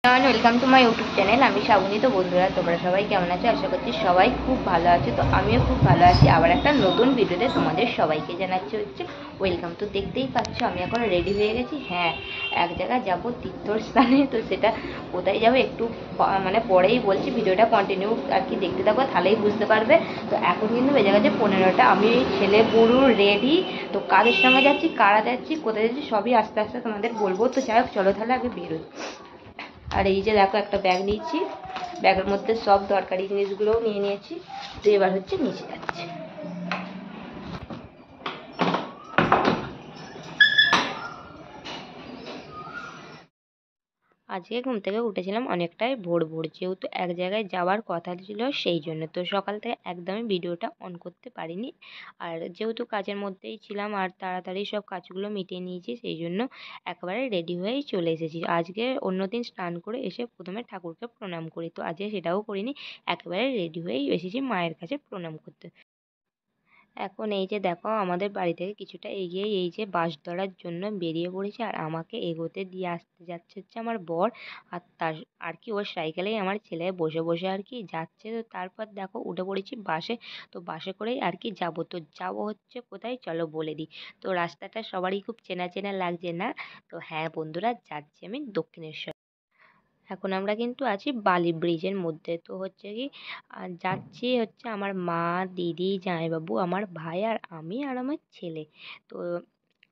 Welcome to my YouTube channel. আমি শ্রাবণী। তো বন্ধুরা, তোমরা সবাই কেমন আছো? আশা করছি সবাই খুব ভালো আছো। তো আমিও খুব ভালো আছি। আবার একটা নতুন ভিডিওতে তোমাদের সবাইকে জানাচ্ছি হচ্ছে ওয়েলকাম। তো দেখতেই পাচ্ছ আমি এখন রেডি হয়ে গেছি। হ্যাঁ, এক জায়গায় যাবো তীর্থস্থানে। তো সেটা কোথায় যাবো একটু পরেই বলছি। ভিডিওটা কন্টিনিউ আর কি দেখতে থাকো, তাহলেই বুঝতে পারবে। তো এখন কিন্তু বেজে গেছে 15টা। আমি ছেলে পুরো রেডি। তো কাদের সঙ্গে যাচ্ছি, কারা যাচ্ছি, কোথায় যাচ্ছি সবই আস্তে আস্তে তোমাদের বলবো। তো যাই হোক, চলো তাহলে আগে বেরোই। আর এই যে দেখো, একটা ব্যাগ নিয়েছি, ব্যাগের মধ্যে সব দরকারি জিনিসগুলোও নিয়ে নিয়েছি। তো এবার হচ্ছে নিচে যাচ্ছে। আজকে ঘুম থেকে উঠেছিলাম অনেকটাই ভোর ভোর, যেহেতু এক জায়গায় যাওয়ার কথা ছিল সেই জন্য। তো সকাল থেকে একদমই ভিডিওটা অন করতে পারিনি। আর যেহেতু কাজের মধ্যেই ছিলাম আর তাড়াতাড়ি সব কাজগুলো মিটিয়ে নিয়েছি, সেই জন্য একেবারে রেডি হয়েই চলে এসেছি। আজকে অন্যদিন স্নান করে এসে প্রথমে ঠাকুরকে প্রণাম করি, তো আজকে সেটাও করিনি। একেবারে রেডি হয়েই এসেছি মায়ের কাছে প্রণাম করতে। এখন এই যে দেখো, আমাদের বাড়ি থেকে কিছুটা এগিয়ে এই যে বাস ধরার জন্য বেরিয়ে পড়েছে। আর আমাকে এগোতে দিয়ে আসতে যাচ্ছে হচ্ছে আমার বর। আর তার আর কি ওর সাইকেলেই আমার ছেলে বসে বসে আর কি যাচ্ছে। তো তারপর দেখো উঠে পড়েছি বাসে। তো বাসে করেই আর কি যাবো। তো যাবো হচ্ছে কোথায়, চলো বলে দিই। তো রাস্তাটা সবারই খুব চেনা চেনা লাগছে না? তো হ্যাঁ বন্ধুরা, যাচ্ছি আমি দক্ষিণেশ্বর। এখন আমরা কিন্তু আছি বালি ব্রিজের মধ্যে। তো হচ্ছে কি, যাচ্ছি হচ্ছে আমার মা, দিদি, জামাইবাবু, আমার ভাই আর আমি আর আমার ছেলে। তো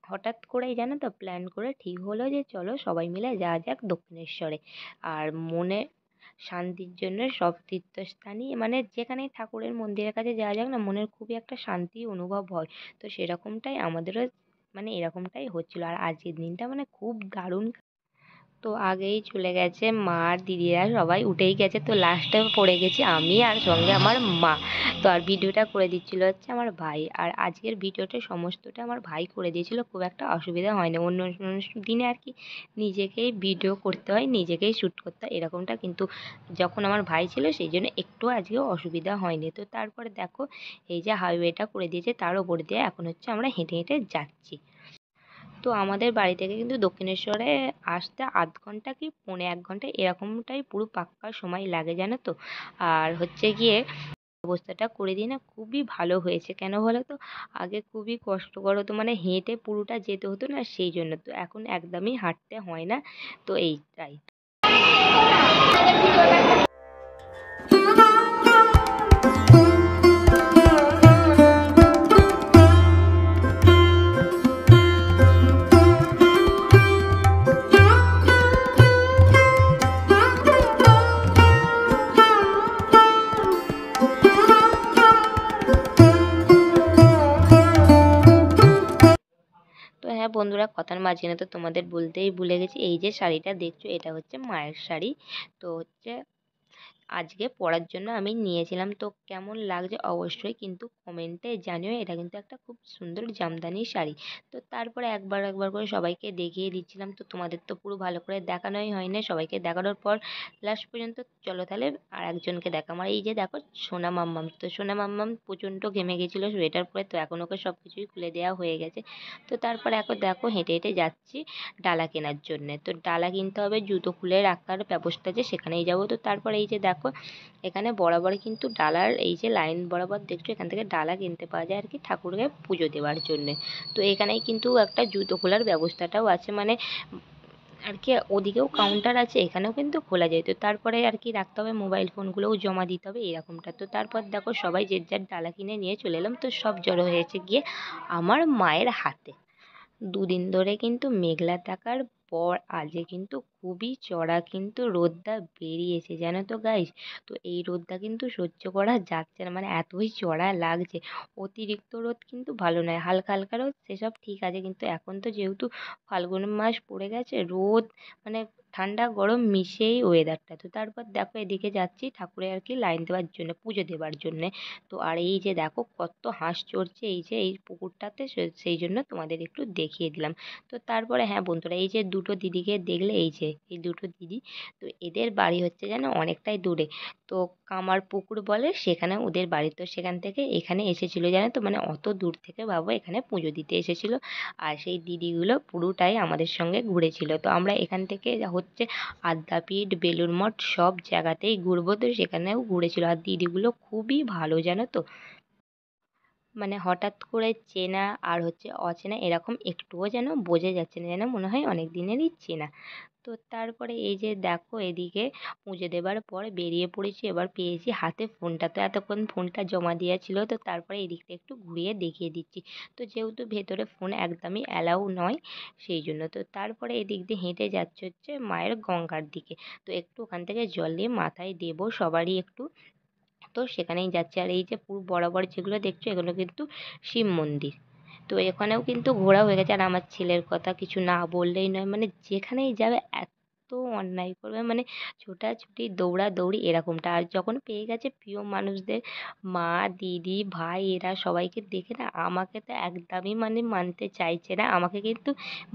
হঠাৎ করেই জানো তো প্ল্যান করে ঠিক হলো যে চলো সবাই মিলে যাওয়া যাক দক্ষিণেশ্বরে। আর মনে শান্তির জন্য সব তীর্থস্থানই যেখানেই ঠাকুরের মন্দিরের কাছে যাওয়া যাক না, মনের খুবই একটা শান্তি অনুভব হয়। তো সেরকমটাই আমাদেরও এরকমটাই হচ্ছিল। আর আজকের দিনটা খুব দারুণ। তো আগেই চলে গেছে মা আর দিদিরা, সবাই উঠেই গেছে। তো লাস্টে পড়ে গেছি আমি আর সঙ্গে আমার মা। তো আর ভিডিওটা করে দিচ্ছিল হচ্ছে আমার ভাই। আর আজকের ভিডিওটা সমস্তটা আমার ভাই করে দিয়েছিল, খুব একটা অসুবিধা হয়নি। অন্য অন্য দিনে আর কি নিজেকেই ভিডিও করতে হয়, নিজেকেই শ্যুট করতে হয় এরকমটা, কিন্তু যখন আমার ভাই ছিল সেই জন্য একটু আজকেও অসুবিধা হয়নি। তো তারপরে দেখো, এই যে হাইওয়েটা করে দিয়েছে তার ওপর দিয়ে এখন হচ্ছে আমরা হেঁটে হেঁটে যাচ্ছি। তো আমাদের বাড়ি থেকে কিন্তু দক্ষিণেশ্বরে আসতে আধ ঘন্টা কি পৌনে 1 ঘন্টা এরকমটাই পুরো পাক্কা সময় লাগে, জানো তো। আর হচ্ছে গিয়ে ব্যবস্থাটা করে দিয়ে না খুবই ভালো হয়েছে। কেন বলো তো, আগে খুবই কষ্টকর হতো, হেঁটে পুরোটা যেতে হতো না, সেই জন্য। তো এখন একদমই হাঁটতে হয় না। তো এইটাই। তো হ্যাঁ বন্ধুরা, কথার মাঝখানে তো তোমাদের বলতেই ভুলে গেছি, এই যে শাড়িটা দেখছো এটা হচ্ছে মায়ের শাড়ি। তো হচ্ছে আজকে পরার জন্য আমি নিয়েছিলাম। তো কেমন লাগছে অবশ্যই কিন্তু কমেন্টে জানিও। এটা কিন্তু একটা খুব সুন্দর জামদানি শাড়ি। তো তারপরে একবার একবার করে সবাইকে দেখিয়ে দিচ্ছিলাম। তো তোমাদের তো পুরো ভালো করে দেখানোই হয় না। সবাইকে দেখানোর পর লাস্ট পর্যন্ত চলো তাহলে আর একজনকে দেখা। আমার এই যে দেখো সোনা মাম্মাম। তো সোনা মাম্মাম প্রচণ্ড ঘেমে গেছিলো সোয়েটার পরে, তো এখন ওকে সব কিছুই খুলে দেওয়া হয়ে গেছে। তো তারপরে এখন দেখো হেঁটে হেঁটে যাচ্ছি ডালা কেনার জন্যে। তো ডালা কিনতে হবে, জুতো খুলে রাখার ব্যবস্থা আছে সেখানেই যাবো। তো তারপরে এই যে দেখো, এখানে বরাবর কিন্তু ডালার এই যে লাইন বরাবর দেখছো, এখান থেকে ডালা কিনতে পাওয়া যায় আর কি ঠাকুরকে পুজো দেওয়ার জন্যে। তো এখানেই কিন্তু একটা জুতো খোলার ব্যবস্থাটাও আছে, আর কি ওদিকেও কাউন্টার আছে, এখানেও কিন্তু খোলা যায়। তো তারপরে আর কি রাখতে হবে, মোবাইল ফোনগুলোও জমা দিতে হবে এরকমটা। তো তারপর দেখো সবাই যে যার ডালা কিনে নিয়ে চলে এলাম। তো সব জড়ো হয়েছে গিয়ে আমার মায়ের হাতে। দুদিন ধরে কিন্তু মেঘলা থাকার পর আজকে কিন্তু খুবই চড়া কিন্তু রোদটা বেরিয়েছে, জানো তো গাইস। তো এই রোদটা কিন্তু সহ্য করা যাচ্ছে না, এতই চড়া লাগছে। অতিরিক্ত রোদ কিন্তু ভালো নয়, হালকা হালকা রোদ সেসব ঠিক আছে, কিন্তু এখন তো যেহেতু ফাল্গুন মাস পড়ে গেছে, রোদ মানে ঠান্ডা গরম মিশেই ওয়েদারটা। তো তারপর দেখো এদিকে যাচ্ছি ঠাকুরের আর কি লাইন দেওয়ার জন্য, পুজো দেওয়ার জন্যে। তো আর এই যে দেখো কত হাঁস চড়ছে এই যে এই পুকুরটাতে, সেই জন্য তোমাদের একটু দেখিয়ে দিলাম। তো তারপরে হ্যাঁ বন্ধুরা, এই যে দুটো দিদিকে দেখলে, এই দুটো দিদি, তো এদের বাড়ি হচ্ছে যেন অনেকটাই দূরে। তো কামারপুকুর বলে সেখানে ওদের বাড়ি। তো সেখান থেকে এখানে এসেছিলো জানো তো, মানে অত দূর থেকে বাবা এখানে পুজো দিতে এসেছিলো। আর সেই দিদিগুলো পুরোটাই আমাদের সঙ্গে ঘুরেছিল। তো আমরা এখান থেকে হচ্ছে আদ্যাপীঠ, বেলুড় মঠ সব জায়গাতেই ঘুরবো, তো সেখানেও ঘুরেছিল। আর দিদিগুলো খুবই ভালো জানো তো, মানে হঠাৎ করে চেনা আর হচ্ছে অচেনা এরকম একটুও যেন বোঝা যাচ্ছে না, যেন মনে হয় অনেক দিনেরই চেনা। তো তারপরে এই যে দেখো এদিকে পুজো দেবার পর বেরিয়ে পড়েছি, এবার পেয়েছি হাতে ফোনটা। তো এতক্ষণ ফোনটা জমা দেওয়া ছিল, তো তারপরে এদিকটা একটু ঘুরিয়ে দেখিয়ে দিচ্ছি। তো যেহেতু ভেতরে ফোন একদমই অ্যালাউ নয়, সেই জন্য তো তারপরে এদিক দিয়ে হেঁটে যাচ্ছে হচ্ছে মায়ের গঙ্গার দিকে। তো একটু ওখান থেকে জল নিয়ে মাথায় দেবো সবারই একটু, তো সেখানেই যাচ্ছি। আর এই যে পুরো বরাবর যেগুলো দেখছো এগুলো কিন্তু শিব মন্দির। তো এখানেও কিন্তু ঘোরা হয়ে গেছে। আর আমার ছেলের কথা কিছু না বললেই নয়, মানে যেখানেই যাবে এত অন্যায় করবে, মানে ছোটাছুটি দৌড়াদৌড়ি এরকমটা। আর যখন পেয়ে গেছে প্রিয় মানুষদের, মা, দিদি, ভাই, এরা সবাইকে দেখে না আমাকে তো একদমই মানে মানতে চাইছে না, আমাকে কিন্তু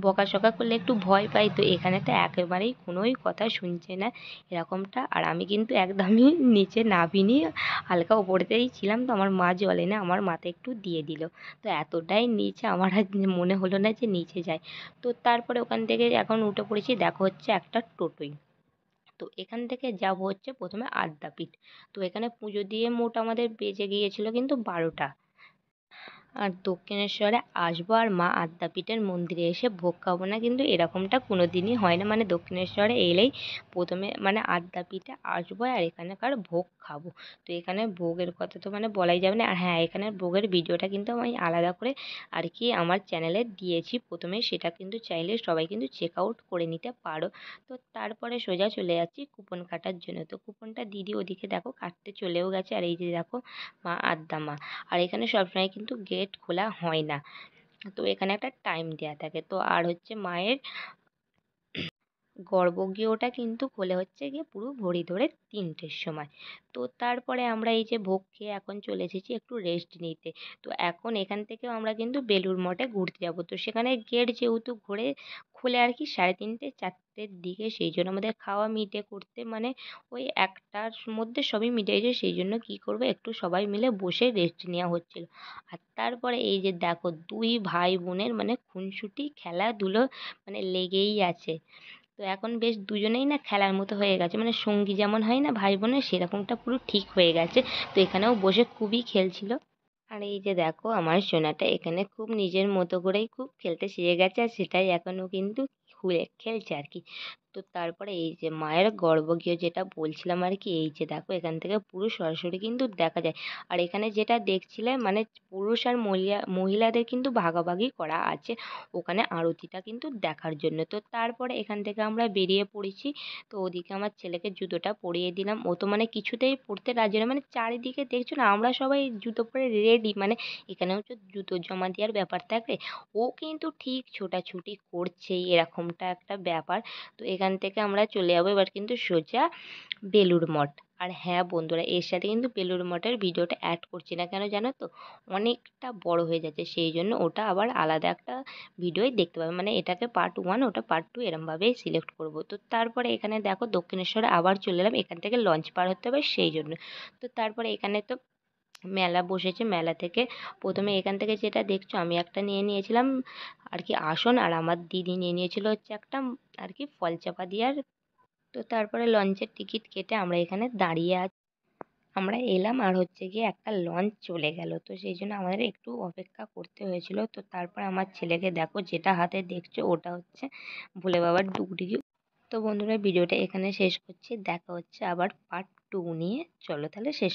বকাঝকা করলে একটু ভয় পাই। তো এখানে তো একেবারেই কোনোই কথা শুনছে না এরকমটা। আর আমি কিন্তু একদমই নিচে নামিনি, হালকা ওপরেতেই ছিলাম। তো আমার মা জল এনে আমার মাথায় একটু দিয়ে দিল। তো এতটাই নিচে আমার আর মনে হলো না যে নিচে যাই। তো তারপরে ওখান থেকে এখন উঠে পড়েছি, দেখো হচ্ছে একটা টোটোই। তো এখান থেকে যাব হচ্ছে প্রথমে আদ্যাপীঠ। তো এখানে পুজো দিয়ে মোট আমাদের বেজে গিয়েছিল কিন্তু 12টা। আর দক্ষিণেশ্বরে আসবো আর মা আদ্যাপীঠের মন্দিরে এসে ভোগ খাবো না, কিন্তু এরকমটা কোনো দিনই হয় না। মানে দক্ষিণেশ্বরে এলেই প্রথমে মানে আদ্যাপীঠে আসবো আর এখানকার ভোগ খাবো। তো এখানে ভোগের কথা তো মানে বলাই যাবে না। আর হ্যাঁ, এখানের ভোগের ভিডিওটা কিন্তু আমি আলাদা করে আর কি আমার চ্যানেলে দিয়েছি প্রথমে, সেটা কিন্তু চাইলে সবাই কিন্তু চেক আউট করে নিতে পারো। তো তারপরে সোজা চলে যাচ্ছি কুপন কাটার জন্য। তো কুপনটা দিদি ওদিকে দেখো কাটতে চলেও গেছে। আর এই যে দেখো মা আদ্যা মা। আর এখানে সবসময় কিন্তু গেট খোলা হয় না, তো এখানে একটা টাইম দেওয়া থাকে। তো আর হচ্ছে মায়ের গর্ভগৃহটা কিন্তু খোলে হচ্ছে গিয়ে পুরো ঘড়ি ধরে 3টের সময়। তো তারপরে আমরা এই যে ভোগ খেয়ে এখন চলে এসেছি একটু রেস্ট নিতে। তো এখন এখান থেকেও আমরা কিন্তু বেলুড় মঠে ঘুরতে যাব। তো সেখানে গেট যেহেতু খোলে আর কি 3:30 4টের দিকে, সেই জন্য আমাদের খাওয়া মিটে করতে মানে ওই 1টার মধ্যে সবই মিটে যায়। সেই জন্য কী করবো, একটু সবাই মিলে বসে রেস্ট নেওয়া হচ্ছিল। আর তারপরে এই যে দেখো দুই ভাই বোনের মানে খুনসুটি খেলাধুলো মানে লেগেই আছে। তো এখন বেশ দুজনেই না খেলার মতো হয়ে গেছে, মানে সঙ্গী যেমন হয় না ভাই বোনের, সেরকমটা পুরো ঠিক হয়ে গেছে। তো এখানেও বসে খুবই খেলছিল। আর এই যে দেখো আমার সোনাটা এখানে খুব নিজের মতো করেই খুব খেলতে শিখে গেছে, আর সেটাই এখনও কিন্তু খেলছে আর কি। তো তারপরে এই যে মায়ের গর্ভগৃহ যেটা বলছিলাম আর কি, এই যে দেখো এখান থেকে পুরো সরাসরি কিন্তু দেখা যায়। আর এখানে যেটা দেখছিলে মানে পুরুষ আর মহিলাদের কিন্তু ভাগাভাগি করা আছে ওখানে আরতিটা কিন্তু দেখার জন্য। তো তারপরে এখান থেকে আমরা বেরিয়ে পড়েছি। তো ওদিকে আমার ছেলেকে জুতোটা পরিয়ে দিলাম, ও তো মানে কিছুতেই পরতে রাজি না, মানে চারিদিকে দেখছো না আমরা সবাই জুতো পরে রেডি, মানে এখানেও তো জুতো জমা দেওয়ার ব্যাপার থাকে। ও কিন্তু ঠিক ছোটাছুটি করছেই, এরকমটা একটা ব্যাপার। তো এখান থেকে আমরা চলে যাবো এবার কিন্তু সোজা বেলুড় মঠ। আর হ্যাঁ বন্ধুরা, এর সাথে কিন্তু বেলুড় মঠের ভিডিওটা অ্যাড করছি না, কেন জানো তো, অনেকটা বড় হয়ে যাচ্ছে, সেই জন্য ওটা আবার আলাদা একটা ভিডিওই দেখতে পাবে। মানে এটাকে পার্ট 1, ওটা পার্ট 2 এরমভাবেই সিলেক্ট করব। তো তারপরে এখানে দেখো দক্ষিণেশ্বরে আবার চলে এলাম, এখান থেকে লঞ্চ পার হতে হবে সেই জন্য। তো তারপরে এখানে তো মেলা বসেছে, মেলা থেকে প্রথমে এখান থেকে যেটা দেখছো আমি একটা নিয়ে নিয়েছিলাম আর কি আসন, আর আমার দিদি নিয়ে নিয়েছিল হচ্ছে একটা আর কি ফল চাপা দেওয়ার। তো তারপরে লঞ্চের টিকিট কেটে আমরা এখানে দাঁড়িয়ে আছি। আমরা এলাম আর হচ্ছে গিয়ে একটা লঞ্চ চলে গেল, তো সেই জন্য আমাদের একটু অপেক্ষা করতে হয়েছিল। তো তারপর আমার ছেলেকে দেখো যেটা হাতে দেখছো ওটা হচ্ছে ভোলে বাবার ডুগডুগি। তো বন্ধুরা ভিডিওটা এখানে শেষ করছি, দেখা হচ্ছে আবার পার্ট 2 নিয়ে। চলো তাহলে শেষ।